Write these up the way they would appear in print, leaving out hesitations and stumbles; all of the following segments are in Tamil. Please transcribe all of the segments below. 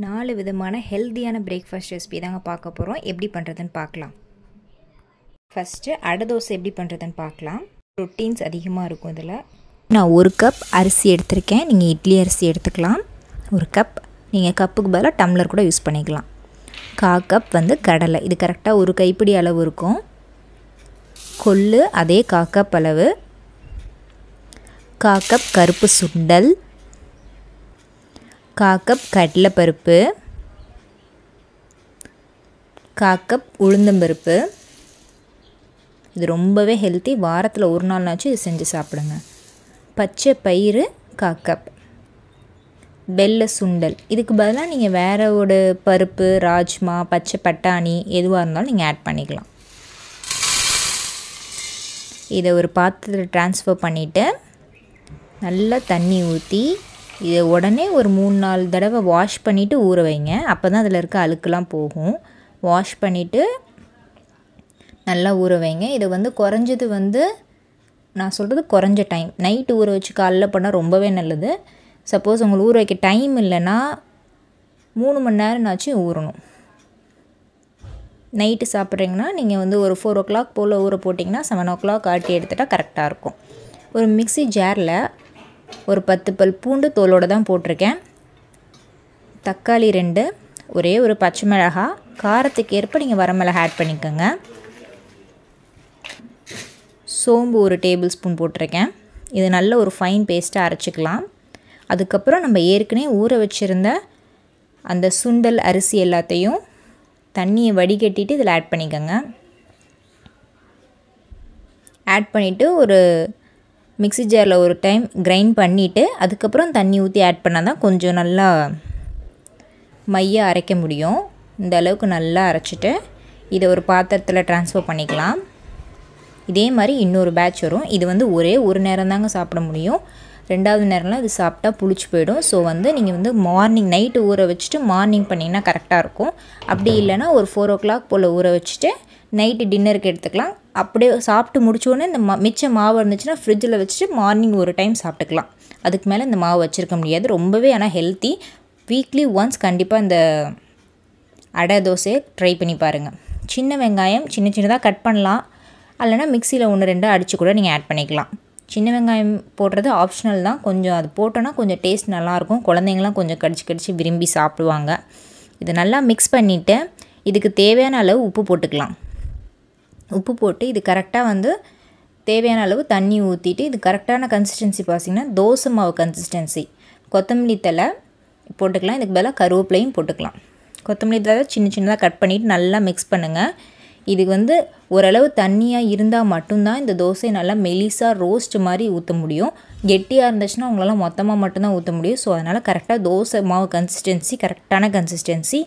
4 விதமான ஹெல்தியான பிரேக்ஃபாஸ்ட் ரெசிபி தாங்க பார்க்க போகிறோம். எப்படி பண்ணுறதுன்னு பார்க்கலாம். ஃபஸ்ட்டு அடை தோசை எப்படி பண்ணுறதுன்னு பார்க்கலாம். ப்ரோட்டீன்ஸ் அதிகமாக இருக்கும் இதில். நான் 1 கப் அரிசி எடுத்திருக்கேன். நீங்கள் இட்லி அரிசி எடுத்துக்கலாம். 1 கப். நீங்கள் கப்புக்கு பதிலாக டம்ளர் கூட யூஸ் பண்ணிக்கலாம். 1/4 கப் வந்து கடலை. இது கரெக்டாக ஒரு கைப்பிடி அளவு இருக்கும். கொள்ளு அதே 1/4 கப் அளவு. 1/4 கப் கருப்பு சுண்டல். 1/4 கப் கடலைப்பருப்பு. 1/4 கப் உளுந்தம்பருப்பு. இது ரொம்பவே ஹெல்த்தி. வாரத்தில் ஒரு நாள்னாச்சும் இது செஞ்சு சாப்பிடுங்க. பச்சை பயிறு 1/4 கப். வெள்ளை சுண்டல். இதுக்கு பதிலாக நீங்கள் வேறு ஒரு பருப்பு, ராஜ்மா, பச்சை பட்டாணி எதுவாக இருந்தாலும் நீங்கள் ஆட் பண்ணிக்கலாம். இதை ஒரு பாத்திரத்தில் ட்ரான்ஸ்ஃபர் பண்ணிவிட்டு நல்லா தண்ணி ஊற்றி இதை உடனே ஒரு 3-4 தடவை வாஷ் பண்ணிவிட்டு ஊற வைங்க. அப்போ தான் அதில் இருக்க அழுக்கெல்லாம் போகும். வாஷ் பண்ணிவிட்டு நல்லா ஊற வைங்க. இதை வந்து குறைஞ்சது வந்து நான் சொல்கிறது குறைஞ்ச டைம். நைட்டு ஊற வச்சு காலைல பண்ணால் ரொம்பவே நல்லது. சப்போஸ் உங்களுக்கு ஊற வைக்க டைம் இல்லைன்னா 3 மணி நேரம்னாச்சும் ஊறணும். நைட்டு சாப்பிட்றீங்கன்னா நீங்கள் வந்து ஒரு 4 o'clock போல் ஊற போட்டிங்கன்னா 7 o'clock ஆட்டி எடுத்துட்டால் கரெக்டாக இருக்கும். ஒரு மிக்ஸி ஜாரில் ஒரு 10 பல் பூண்டு தோலோடு தான் போட்டிருக்கேன். தக்காளி 2, ஒரே ஒரு பச்சை மிளகாய், காரத்துக்கு ஏற்ப நீங்கள் வரமிளகாய் ஆட் பண்ணிக்கோங்க. சோம்பு 1 டேபிள் ஸ்பூன் போட்டிருக்கேன். இது நல்ல ஒரு ஃபைன் பேஸ்ட்டாக அரைச்சிக்கலாம். அதுக்கப்புறம் நம்ம ஏற்கனவே ஊற வச்சுருந்த அந்த சுண்டல் அரிசி எல்லாத்தையும் தண்ணியை வடிகட்டிட்டு இதில் ஆட் பண்ணிக்கோங்க. ஆட் பண்ணிவிட்டு ஒரு மிக்ஸி ஜாரில் ஒரு டைம் கிரைண்ட் பண்ணிவிட்டு அதுக்கப்புறம் தண்ணி ஊற்றி ஆட் பண்ணால் தான் கொஞ்சம் நல்லா மையாக அரைக்க முடியும். இந்த அளவுக்கு நல்லா அரைச்சிட்டு இதை ஒரு பாத்திரத்தில் ட்ரான்ஸ்ஃபர் பண்ணிக்கலாம். இதே மாதிரி இன்னொரு பேட்ச் வரும். இது வந்து ஒரே ஒரு நேரம் தாங்க சாப்பிட முடியும். 2வது நேரம்லாம் இது சாப்பிட்டா புளிச்சு போயிடும். ஸோ வந்து நீங்கள் வந்து மார்னிங் நைட்டு ஊற வச்சுட்டு மார்னிங் பண்ணிங்கன்னா கரெக்டாக இருக்கும். அப்படி இல்லைனா ஒரு 4 o'clock போல் ஊற வச்சுட்டு நைட்டு டின்னருக்கு எடுத்துக்கலாம். அப்படியே சாப்பிட்டு முடிச்சோடனே இந்த மிச்ச மாவு இருந்துச்சுன்னா ஃப்ரிட்ஜில் வச்சுட்டு மார்னிங் ஒரு டைம் சாப்பிட்டுக்கலாம். அதுக்கு மேலே இந்த மாவு வச்சுருக்க முடியாது. ரொம்பவே ஆனால் ஹெல்த்தி. வீக்லி ஒன்ஸ் கண்டிப்பாக இந்த அடை தோசையை ட்ரை பண்ணி பாருங்கள். சின்ன வெங்காயம் சின்னதாக கட் பண்ணலாம். இல்லைனா மிக்சியில் 1-2 அடித்து கூட நீங்கள் ஆட் பண்ணிக்கலாம். சின்ன வெங்காயம் போடுறது ஆப்ஷனல் தான். கொஞ்சம் அது போட்டோன்னா கொஞ்சம் டேஸ்ட் நல்லாயிருக்கும். குழந்தைங்களாம் கொஞ்சம் கடிச்சு விரும்பி சாப்பிடுவாங்க. இதை நல்லா மிக்ஸ் பண்ணிவிட்டு இதுக்கு தேவையான அளவு உப்பு போட்டுக்கலாம். உப்பு போட்டு இது கரெக்டாக வந்து தேவையான அளவு தண்ணி ஊற்றிட்டு இது கரெக்டான கன்சிஸ்டன்சி பார்த்திங்கன்னா தோசை மாவு கன்சிஸ்டன்சி. கொத்தமல்லி தழை போட்டுக்கலாம். இதுக்கு பதிலாக கருவேப்பிலையும் போட்டுக்கலாம். கொத்தமல்லி தழை சின்னதாக கட் பண்ணிவிட்டு நல்லா மிக்ஸ் பண்ணுங்கள். இதுக்கு வந்து ஓரளவு தண்ணியாக இருந்தால் மட்டும்தான் இந்த தோசை நல்லா மெலிசாக ரோஸ்ட் மாதிரி ஊற்ற முடியும். கெட்டியாக இருந்துச்சுன்னா உங்களால் மொத்தமாக மட்டும்தான் ஊற்ற முடியும். ஸோ அதனால் கரெக்டாக தோசை மாவு கன்சிஸ்டன்சி கரெக்டான கன்சிஸ்டன்சி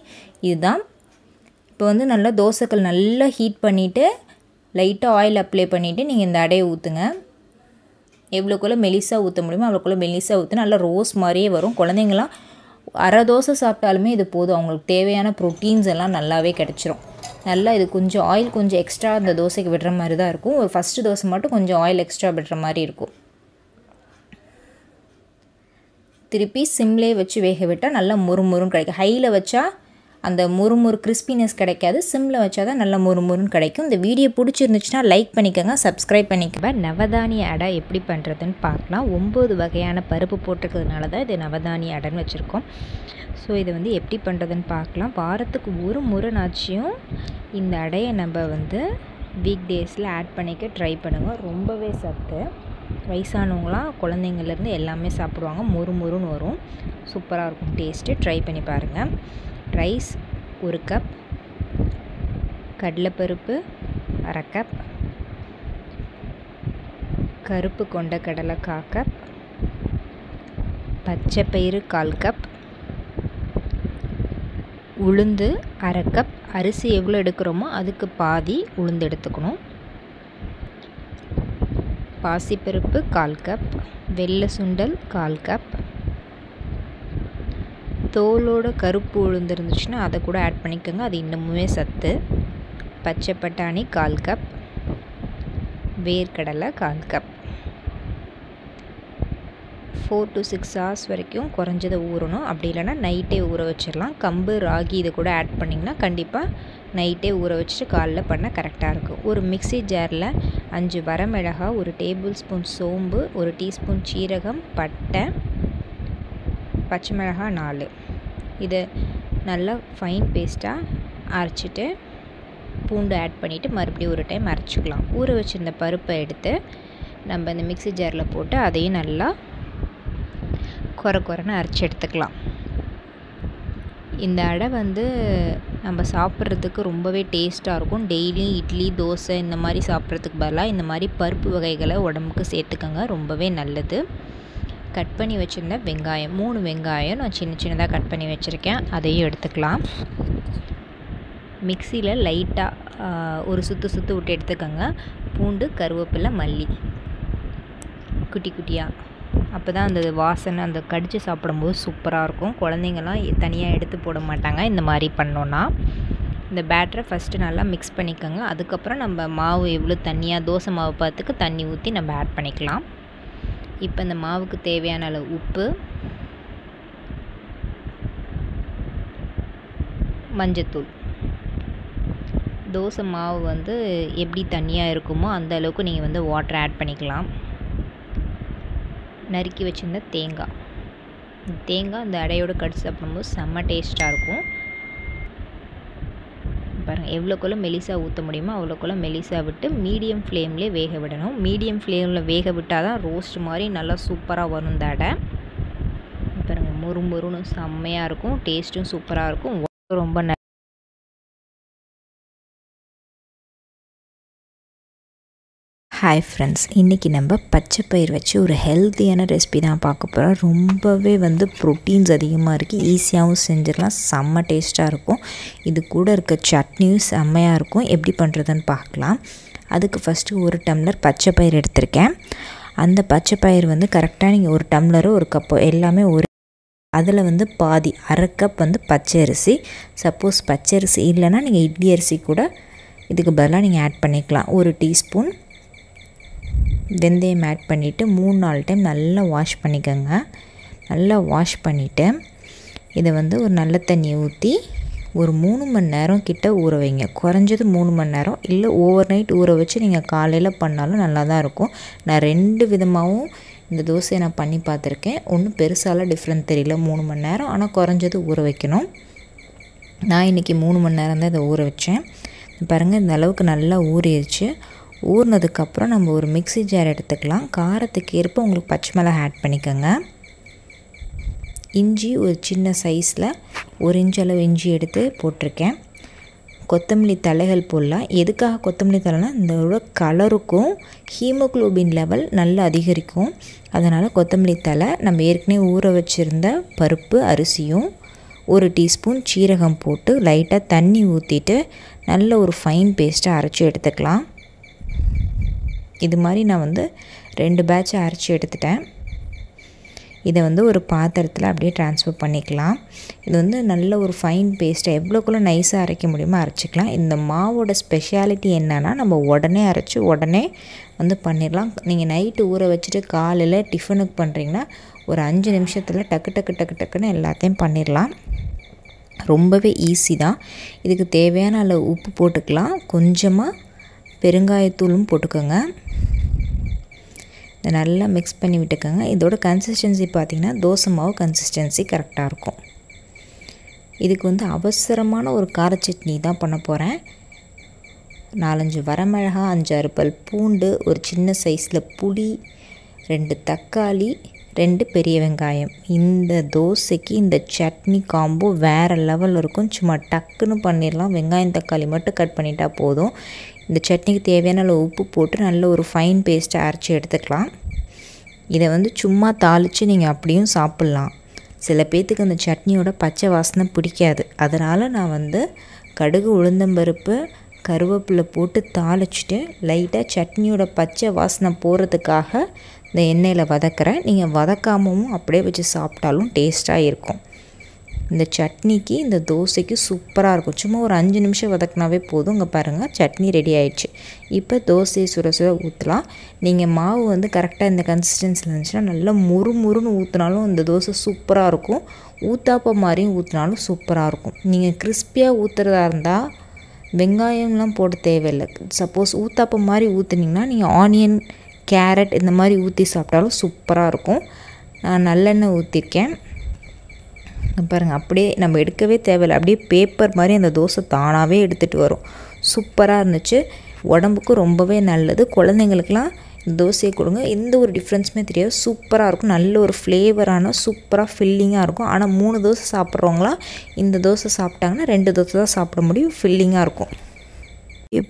இதுதான். இப்போ வந்து நல்லா தோசைக்கல் நல்லா ஹீட் பண்ணிவிட்டு லைட்டாக ஆயில் அப்ளை பண்ணிவிட்டு நீங்கள் இந்த அடையை ஊற்றுங்க. எவ்வளோக்குள்ள மெலிசாக ஊற்ற முடியுமோ அவ்வளோக்குள்ள மெலிசாக ஊற்று. நல்லா ரோஸ் மாதிரியே வரும். குழந்தைங்களாம் அரை தோசை சாப்பிட்டாலுமே இது போதும். அவங்களுக்கு தேவையான ப்ரோட்டீன்ஸ் எல்லாம் நல்லாவே கிடச்சிரும். நல்லா இது கொஞ்சம் ஆயில் கொஞ்சம் எக்ஸ்ட்ரா அந்த தோசைக்கு விடுற மாதிரி தான் இருக்கும். ஒரு ஃபஸ்ட்டு தோசை மட்டும் கொஞ்சம் ஆயில் எக்ஸ்ட்ரா விடுற மாதிரி இருக்கும். திருப்பி சிம்லே வச்சு வேக விட்டால் நல்லா முறுமுறுன்னு கிடைக்கும். ஹையில் வச்சா அந்த முறுமுறு கிறிஸ்பினஸ் கிடைக்காது. சிம்மில் வச்சா தான் நல்லா முறுமுறுன்னு கிடைக்கும். இந்த வீடியோ பிடிச்சிருந்துச்சுன்னா லைக் பண்ணிக்கோங்க, சப்ஸ்கிரைப் பண்ணிக்கோங்க. நவதானிய அடை எப்படி பண்ணுறதுன்னு பார்க்கலாம். 9 வகையான பருப்பு போட்டிருக்கிறதுனால தான் இது நவதானிய அடைன்னு வச்சுருக்கோம். ஸோ இதை வந்து எப்படி பண்ணுறதுன்னு பார்க்கலாம். வாரத்துக்கு ஒரு முறைனாச்சும் இந்த அடையை நம்ம வந்து வீக் டேஸில் ஆட் பண்ணிக்க ட்ரை பண்ணுங்கள். ரொம்பவே சத்து. வயசானவங்களாம் குழந்தைங்கள்லேருந்து எல்லாமே சாப்பிடுவாங்க. முறுமுறுன்னு வரும். சூப்பராக இருக்கும் டேஸ்ட்டு. ட்ரை பண்ணி பாருங்கள். Rice 1 cup. கடலைப்பருப்பு 1/2 கப். கருப்பு கொண்ட கடலை 1/4 கப். பச்சை பயிறு 1/4 கப். உளுந்து 1/2 கப். அரிசி எவ்வளோ எடுக்கிறோமோ அதுக்கு பாதி உளுந்து எடுத்துக்கணும். பாசிப்பருப்பு 1/4 கப். வெள்ளை சுண்டல் 1/4 கப். தோலோட கருப்பு உளுந்து இருந்துச்சுன்னா அதை கூட ஆட் பண்ணிக்கோங்க. அது இன்னமுமே சத்து. பச்சை பட்டாணி 1/4 கப். வேர்க்கடலை 1/4 கப். 4 to 6 hours வரைக்கும் குறைஞ்சதை ஊறணும். அப்படி இல்லைனா நைட்டே ஊற வச்சிடலாம். கம்பு ராகி இது கூட ஆட் பண்ணிங்கன்னா கண்டிப்பாக நைட்டே ஊற வச்சுட்டு காலைல பண்ண கரெக்டாக இருக்கும். ஒரு மிக்ஸி ஜாரில் 5 வரமிளகாய், 1 டேபிள் ஸ்பூன் சோம்பு, 1 டீஸ்பூன் சீரகம், பட்டை, பச்சை மிளகாய் 4 இதை நல்லா ஃபைன் பேஸ்ட்டாக அரைச்சிட்டு பூண்டு ஆட் பண்ணிவிட்டு மறுபடியும் ஒரு டைம் அரைச்சிக்கலாம். ஊற வச்சுருந்த பருப்பை எடுத்து நம்ம இந்த மிக்ஸி ஜாரில் போட்டு அதையும் நல்லா குறைன்னு அரைச்சி எடுத்துக்கலாம். இந்த அடை வந்து நம்ம சாப்பிட்றதுக்கு ரொம்பவே டேஸ்ட்டாக இருக்கும். டெய்லியும் இட்லி, தோசை இந்த மாதிரி சாப்பிட்றதுக்கு பதிலாக இந்த மாதிரி பருப்பு வகைகளை உடம்புக்கு சேர்த்துக்கோங்க, ரொம்பவே நல்லது. கட் பண்ணி வச்சுருந்த வெங்காயம் 3 வெங்காயம் நான் சின்னதாக கட் பண்ணி வச்சுருக்கேன், அதையும் எடுத்துக்கலாம். மிக்சியில் லைட்டாக ஒரு சுற்று விட்டு எடுத்துக்கோங்க. பூண்டு, கருவேப்பிலை, மல்லி குட்டி குட்டியாக, அப்போ தான் அந்த வாசனை அந்த கடித்து சாப்பிடும்போது சூப்பராக இருக்கும். குழந்தைங்கள்லாம் தனியாக எடுத்து போட மாட்டாங்க இந்த மாதிரி பண்ணோன்னா. இந்த பேட்டரை ஃபஸ்ட்டு நல்லா மிக்ஸ் பண்ணிக்கோங்க. அதுக்கப்புறம் நம்ம மாவு எவ்வளோ தண்ணியாக தோசை மாவு பார்த்துக்கு தண்ணி ஊற்றி நம்ம ஆட் பண்ணிக்கலாம். இப்போ இந்த மாவுக்கு தேவையான அளவு உப்பு, மஞ்சத்தூள். தோசை மாவு வந்து எப்படி தண்ணியாக இருக்குமோ அந்த அளவுக்கு நீங்கள் வந்து வாட்டர் ஆட் பண்ணிக்கலாம். நறுக்கி வச்சுருந்த தேங்காய் அந்த அடையோடு கடிச்சு சாப்பிடும்போது செம்ம டேஸ்ட்டாக இருக்கும். பாருங்கள், எவ்வளோக்குள்ள மெலிசாக ஊற்ற முடியுமோ அவ்வளோக்குள்ள மெலிசாக விட்டு மீடியம் ஃப்ளேம்லேயே வேக விடணும். மீடியம் ஃப்ளேமில் வேக விட்டால் தான் ரோஸ்ட் மாதிரி நல்லா சூப்பராக வரும் இந்த அடை. பாருங்கள், மொறுன்னு செம்மையாக இருக்கும், டேஸ்ட்டும் சூப்பராக இருக்கும், ரொம்ப ஹாய் ஃப்ரெண்ட்ஸ், இன்றைக்கி நம்ம பச்சை பயிர் வச்சு ஒரு ஹெல்த்தியான ரெசிபி தான் பார்க்க போகிறோம். ரொம்பவே வந்து ப்ரோட்டீன்ஸ் அதிகமாக இருக்குது, ஈஸியாகவும் செஞ்சிடலாம், செம்ம டேஸ்ட்டாக இருக்கும். இது கூட இருக்க சட்னியும் செம்மையாக இருக்கும். எப்படி பண்ணுறதுன்னு பார்க்கலாம். அதுக்கு ஃபஸ்ட்டு 1 டம்ளர் பச்சை பயிர் எடுத்திருக்கேன். அந்த பச்சை பயிர் வந்து கரெக்டாக நீங்கள் 1 டம்ளரோ 1 கப்போ எல்லாமே அதில் வந்து பாதி 1/2 கப் வந்து பச்சை அரிசி. சப்போஸ் பச்சை அரிசி இல்லைன்னா நீங்கள் இட்லி அரிசி கூட இதுக்கு பதிலாக நீங்கள் ஆட் பண்ணிக்கலாம். 1 டீஸ்பூன் வெந்தயம் ஆட் பண்ணிவிட்டு 3-4 டைம் நல்லா வாஷ் பண்ணிக்கோங்க. நல்லா வாஷ் பண்ணிவிட்டு இதை வந்து ஒரு நல்ல தண்ணி ஊற்றி ஒரு 3 மணி நேரம் கிட்ட ஊற வைங்க. குறைஞ்சது 3 மணி நேரம், இல்லை ஓவர் நைட் ஊற வச்சு நீங்கள் காலையில் பண்ணாலும் நல்லா தான் இருக்கும். நான் 2 விதமாகவும் இந்த தோசையை நான் பண்ணி பார்த்துருக்கேன். ஒன்றும் பெருசாலாம் டிஃப்ரெண்ட் தெரியல 3 மணி நேரம், ஆனால் குறைஞ்சது ஊற வைக்கணும். நான் இன்றைக்கி 3 மணி நேரம் தான் இதை ஊற வச்சேன். பாருங்கள், இந்த அளவுக்கு நல்லா ஊறிடுச்சு. ஊறினதுக்கப்புறம் நம்ம ஒரு மிக்ஸி ஜார் எடுத்துக்கலாம். காரத்துக்கு ஏற்ப உங்களுக்கு பச்சை மிளகாய் ஆட் பண்ணிக்கோங்க. இஞ்சி ஒரு சின்ன சைஸில் 1 இன்ச் அளவு இஞ்சி எடுத்து போட்டிருக்கேன். கொத்தமல்லி தலைகள் போடலாம். எதுக்காக கொத்தமல்லி தலைனா இதோட கலருக்கும் ஹீமோக்ளோபின் லெவல் நல்லா அதிகரிக்கும். அதனால் கொத்தமல்லி தலை, நம்ம ஏற்கனவே ஊற வச்சுருந்த பருப்பு அரிசியும் 1 டீஸ்பூன் சீரகம் போட்டு லைட்டாக தண்ணி ஊற்றிட்டு நல்ல ஒரு ஃபைன் பேஸ்ட்டாக அரைச்சி எடுத்துக்கலாம். இது மாதிரி நான் வந்து 2 பேட்சை அரைச்சி எடுத்துட்டேன். இதை வந்து ஒரு பாத்திரத்தில் அப்படியே ட்ரான்ஸ்ஃபர் பண்ணிக்கலாம். இது வந்து நல்ல ஒரு ஃபைன் பேஸ்ட்டை எவ்வளோக்குள்ள நைஸாக அரைக்க முடியுமோ அரைச்சிக்கலாம். இந்த மாவோட ஸ்பெஷாலிட்டி என்னென்னா நம்ம உடனே அரைச்சி உடனே வந்து பண்ணிடலாம். நீங்கள் நைட்டு ஊற வச்சுட்டு காலையில் டிஃபனுக்கு பண்ணுறீங்கன்னா ஒரு 5 நிமிஷத்தில் டக்குன்னு எல்லாத்தையும் பண்ணிடலாம். ரொம்பவே ஈஸி தான். இதுக்கு தேவையான அளவு உப்பு போட்டுக்கலாம். கொஞ்சமாக பெருங்காயத்தூளும் போட்டுக்கோங்க. இதை நல்லா மிக்ஸ் பண்ணி விட்டுக்கோங்க. இதோட கன்சிஸ்டன்சி பார்த்திங்கன்னா தோசை மாவு கன்சிஸ்டன்சி கரெக்டாக இருக்கும். இதுக்கு வந்து அவசரமான ஒரு கார சட்னி தான் பண்ண போகிறேன். 4-5 வரமிளகாய், 5-6 பல் பூண்டு, ஒரு சின்ன சைஸில் புளி, 2 தக்காளி, 2 பெரிய வெங்காயம். இந்த தோசைக்கு இந்த சட்னி காம்போ வேறு லெவலில் இருக்கும். சும்மா டக்குன்னு பண்ணிடலாம். வெங்காயம் தக்காளி மட்டும் கட் பண்ணிட்டா போதும். இந்த சட்னிக்கு தேவையான அளவு உப்பு போட்டு நல்ல ஒரு ஃபைன் பேஸ்ட்டை அரைச்சி எடுத்துக்கலாம். இதை வந்து சும்மா தாளித்து நீங்கள் அப்படியும் சாப்பிட்லாம். சில பேர்த்துக்கு அந்த சட்னியோட பச்சை வாசனை பிடிக்காது. அதனால் நான் வந்து கடுகு, உளுந்தம்பருப்பு, கருவேப்பிலை போட்டு தாளிச்சிட்டு லைட்டாக சட்னியோட பச்சை வாசனை போகிறதுக்காக இந்த எண்ணெயில் வதக்கிறேன். நீங்கள் வதக்காமவும் அப்படியே வச்சு சாப்பிட்டாலும் டேஸ்ட்டாக இருக்கும். இந்த சட்னிக்கு இந்த தோசைக்கு சூப்பராக இருக்கும். சும்மா ஒரு 5 நிமிஷம் வதக்கினாவே போதும். இங்கே பாருங்கள் சட்னி ரெடி ஆயிடுச்சு. இப்போ தோசையை சுட சுட ஊற்றலாம். நீங்கள் மாவு வந்து கரெக்டாக இந்த கன்சிஸ்டன்சியில் இருந்துச்சுன்னா நல்லா முறுமுறுன்னு ஊற்றினாலும் இந்த தோசை சூப்பராக இருக்கும். ஊத்தாப்பம் மாதிரியும் ஊற்றினாலும் சூப்பராக இருக்கும். நீங்கள் கிறிஸ்பியாக ஊற்றுறதா இருந்தால் வெங்காயம்லாம் போட தேவையில்லை. சப்போஸ் ஊத்தாப்பம் மாதிரி ஊற்றுனீங்கன்னா நீங்கள் ஆனியன், கேரட் இந்த மாதிரி ஊற்றி சாப்பிட்டாலும் சூப்பராக இருக்கும். நான் நல்லெண்ணெய் ஊற்றிருக்கேன் பாருங்கள். அப்படியே நம்ம எடுக்கவே தேவையில்லை. அப்படியே பேப்பர் மாதிரி அந்த தோசை தானாகவே எடுத்துகிட்டு வரும். சூப்பராக இருந்துச்சு. உடம்புக்கும் ரொம்பவே நல்லது. குழந்தைங்களுக்கெலாம் இந்த தோசையை கொடுங்க. எந்த ஒரு டிஃப்ரென்ஸுமே தெரியாது. சூப்பராக இருக்கும். நல்ல ஒரு ஃப்ளேவரான சூப்பராக ஃபில்லிங்காக இருக்கும். ஆனால் 3 தோசை சாப்பிட்றவங்களாம் இந்த தோசை சாப்பிட்டாங்கன்னா 2 தோசை தான் சாப்பிட முடியும். ஃபில்லிங்காக இருக்கும்.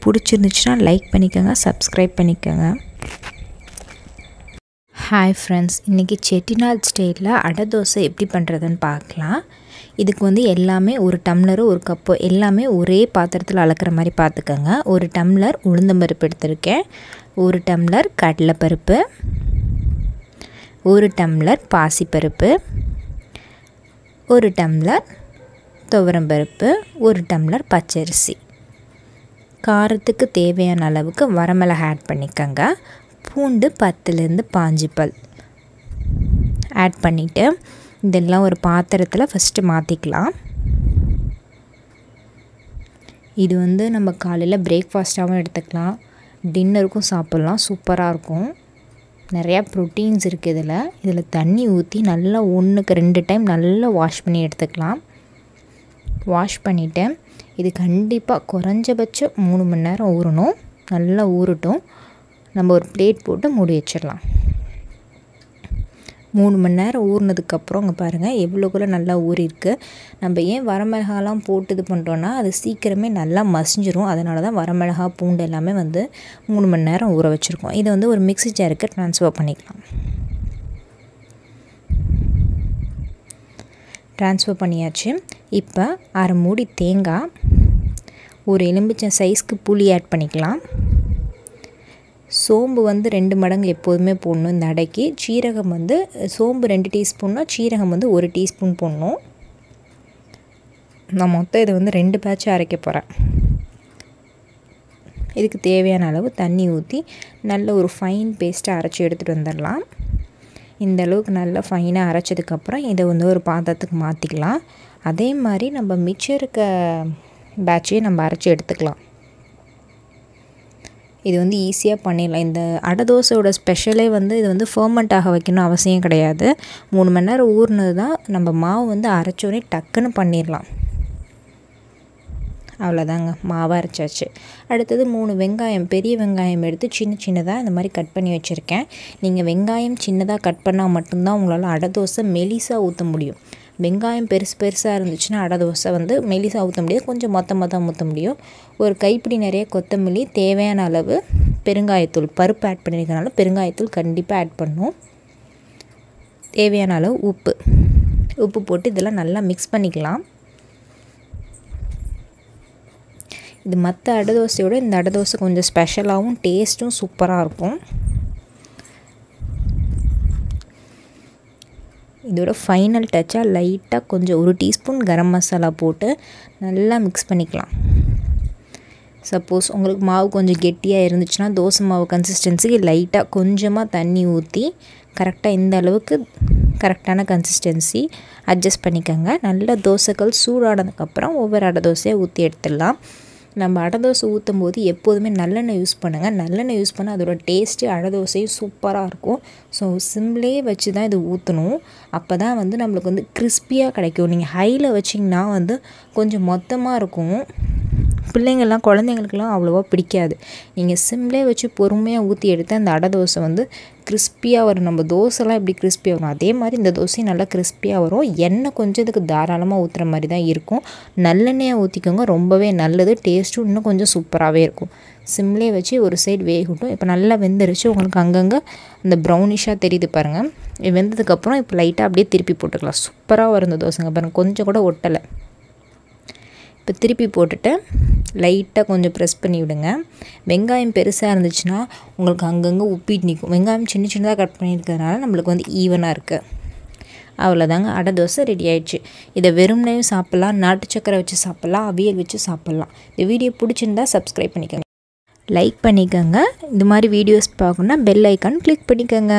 பிடிச்சிருந்துச்சுன்னா லைக் பண்ணிக்கோங்க, சப்ஸ்கிரைப் பண்ணிக்கோங்க. ஹாய் ஃப்ரெண்ட்ஸ், இன்றைக்கி செட்டிநாடு ஸ்டைலில் அடை தோசை எப்படி பண்ணுறதுன்னு பார்க்கலாம். இதுக்கு வந்து எல்லாமே ஒரு டம்ளரு ஒரு கப்பு எல்லாமே ஒரே பாத்திரத்தில் அளக்கிற மாதிரி பார்த்துக்கோங்க. 1 டம்ளர் உளுந்தம்பருப்பு எடுத்திருக்கேன், 1 டம்ளர் கடலைப்பருப்பு, 1 டம்ளர் பாசிப்பருப்பு, 1 டம்ளர் துவரம்பருப்பு, 1 டம்ளர் பச்சரிசி. காரத்துக்கு தேவையான அளவுக்கு வரமிளகா ஆட் பண்ணிக்கோங்க. பூண்டு 10லேருந்து 15 பல் ஆட் பண்ணிவிட்டு இதெல்லாம் ஒரு பாத்திரத்தில் ஃபஸ்ட்டு மாற்றிக்கலாம். இது வந்து நம்ம காலையில் பிரேக்ஃபாஸ்ட்டாகவும் எடுத்துக்கலாம், டின்னருக்கும் சாப்பிட்லாம். சூப்பராக இருக்கும். நிறையா ப்ரோட்டீன்ஸ் இருக்குது இதில் தண்ணி ஊற்றி நல்லா 1க்கு 2 டைம் நல்லா வாஷ் பண்ணி எடுத்துக்கலாம். வாஷ் பண்ணிவிட்டு இது கண்டிப்பாக குறைஞ்சபட்சம் 3 மணி நேரம் ஊறணும். நல்லா ஊறட்டும். நம்ம ஒரு பிளேட் போட்டு மூடி வச்சிடலாம். 3 மணி நேரம் ஊறினதுக்கப்புறம் இங்கே பாருங்கள் எவ்வளோக்குள்ள நல்லா ஊறிருக்கு. நம்ம ஏன் வரமிளகாலாம் போட்டு இது பண்ணுறோன்னா அது சீக்கிரமே நல்லா மசிஞ்சிரும். அதனால தான் வரமிளகா, பூண்டு எல்லாமே வந்து 3 மணி நேரம் ஊற வச்சுருக்கோம். இதை வந்து ஒரு மிக்ஸி ஜாருக்கு ட்ரான்ஸ்ஃபர் பண்ணிக்கலாம். ட்ரான்ஸ்ஃபர் பண்ணியாச்சு. இப்போ 1/2 மூடி தேங்காய், ஒரு எலுமிச்சை சைஸ்க்கு புளி ஆட் பண்ணிக்கலாம். சோம்பு வந்து 2 மடங்கு எப்போதுமே போடணும் இந்த அடைக்கு. சீரகம் வந்து சோம்பு 2 டீஸ்பூன்னா சீரகம் வந்து 1 டீஸ்பூன் போடணும். நான் மொத்தம் இதை வந்து 2 பேட்சாக அரைக்க போகிறேன். இதுக்கு தேவையான அளவு தண்ணி ஊற்றி நல்ல ஒரு ஃபைன் பேஸ்ட்டாக அரைச்சி எடுத்துகிட்டு வந்துடலாம். இந்த அளவுக்கு நல்லா ஃபைனாக அரைச்சதுக்கப்புறம் இதை வந்து ஒரு பாத்திரத்துக்கு மாற்றிக்கலாம். அதே மாதிரி நம்ம மிச்சம் இருக்க பேட்சையும் நம்ம அரைச்சி எடுத்துக்கலாம். இது வந்து ஈஸியாக பண்ணிடலாம். இந்த அடை தோசையோட ஸ்பெஷலே வந்து இது வந்து ஃபர்மெண்ட் ஆக வைக்கணும் அவசியம் கிடையாது. 3 மணி நேரம் ஊறினது தான். நம்ம மாவு வந்து அரைச்சோடனே டக்குன்னு பண்ணிடலாம். அவ்வளோதாங்க, மாவு அரைச்சாச்சு. அடுத்தது 3 வெங்காயம், பெரிய வெங்காயம் எடுத்து சின்னதாக இந்த மாதிரி கட் பண்ணி வச்சுருக்கேன். நீங்கள் வெங்காயம் சின்னதாக கட் பண்ணால் மட்டும்தான் உங்களால் அடை தோசை மெலிசாக ஊற்ற முடியும். வெங்காயம் பெருசாக இருந்துச்சுன்னா அடை தோசை வந்து மெலிசாக ஊற்ற முடியாது, கொஞ்சம் மொத்தமாக ஊற்ற முடியும். ஒரு கைப்பிடி நிறைய கொத்தமல்லி, தேவையான அளவு பெருங்காயத்தூள், பருப்பு ஆட் பண்ணியிருக்கனால பெருங்காயத்தூள் கண்டிப்பாக ஆட் பண்ணணும். தேவையான அளவு உப்பு போட்டு இதெல்லாம் நல்லா மிக்ஸ் பண்ணிக்கலாம். இது மற்ற அடை தோசையோட இந்த அடை தோசை கொஞ்சம் ஸ்பெஷலாகவும் டேஸ்ட்டும் சூப்பராக இருக்கும். இதோட ஃபைனல் டச்சாக லைட்டாக கொஞ்சம் 1 டீஸ்பூன் கரம் மசாலா போட்டு நல்லா மிக்ஸ் பண்ணிக்கலாம். சப்போஸ் உங்களுக்கு மாவு கொஞ்சம் கெட்டியாக இருந்துச்சுன்னா தோசை மாவு கன்சிஸ்டன்சிக்கு லைட்டாக கொஞ்சமாக தண்ணி ஊற்றி கரெக்டாக இந்த அளவுக்கு கரெக்டான கன்சிஸ்டன்சி அட்ஜஸ்ட் பண்ணிக்கோங்க. நல்ல தோசைகள் சூடானதுக்கப்புறம் ஒவ்வொரு அடை தோசையாக ஊற்றி எடுத்துடலாம். நம்ம அடை தோசை ஊற்றும் போது எப்போதுமே நல்லெண்ணெய் யூஸ் பண்ணுங்கள். நல்லெண்ணெய் யூஸ் பண்ணால் அதோட டேஸ்ட்டு அடை தோசையும் சூப்பராக இருக்கும். ஸோ சிம்லேயே வச்சு தான் இது ஊற்றணும். அப்போ தான் வந்து நம்மளுக்கு வந்து கிறிஸ்பியாக கிடைக்கும். நீங்கள் ஹையில் வச்சிங்கன்னா வந்து கொஞ்சம் மொத்தமாக இருக்கும். குழந்தைங்களுக்கெல்லாம் அவ்வளோவா பிடிக்காது. நீங்கள் சிம்லேயே வச்சு பொறுமையாக ஊற்றி எடுத்து அந்த அடை தோசை வந்து கிறிஸ்பியாக வரும். நம்ம தோசைலாம் எப்படி கிறிஸ்பியாக வரும் அதே மாதிரி இந்த தோசையும் நல்லா கிறிஸ்பியாக வரும். எண்ணெய் கொஞ்சம் இதுக்கு தாராளமாக ஊற்றுற மாதிரி தான் இருக்கும். நல்லெண்ணெயாக ஊற்றிக்கோங்க, ரொம்பவே நல்லது. டேஸ்ட்டும் இன்னும் கொஞ்சம் சூப்பராகவே இருக்கும். சிம்லேயே வச்சு ஒரு சைடு வேகட்டும். இப்போ நல்லா வெந்துருச்சு. உங்களுக்கு அங்கங்கே அந்த ப்ரௌனிஷாக தெரியுது பாருங்கள். வெந்ததுக்கப்புறம் இப்போ லைட்டாக அப்படியே திருப்பி போட்டுக்கலாம். சூப்பராக வரும் இந்த தோசைங்க பாருங்கள், கொஞ்சம் கூட ஒட்டலை. இப்போ திருப்பி போட்டுட்டு லைட்டாக கொஞ்சம் ப்ரெஸ் பண்ணி விடுங்க. வெங்காயம் பெருசாக இருந்துச்சுன்னா உங்களுக்கு அங்கங்கே உப்பிட்டு நிற்கும். வெங்காயம் சின்னதாக கட் பண்ணியிருக்கிறதுனால நம்மளுக்கு வந்து ஈவனாக இருக்குது. அவ்வளோதாங்க, அடை தோசை ரெடி ஆயிடுச்சு. இதை வெறும்னையும் சாப்பிட்லாம், நாட்டு சக்கரை வச்சு சாப்பிட்லாம், அவியல் வச்சு சாப்பிட்லாம். இந்த வீடியோ பிடிச்சிருந்தா சப்ஸ்கிரைப் பண்ணிக்கோங்க, லைக் பண்ணிக்கோங்க. இந்த மாதிரி வீடியோஸ் பார்க்கணுன்னா பெல் ஐக்கான் கிளிக் பண்ணிக்கோங்க.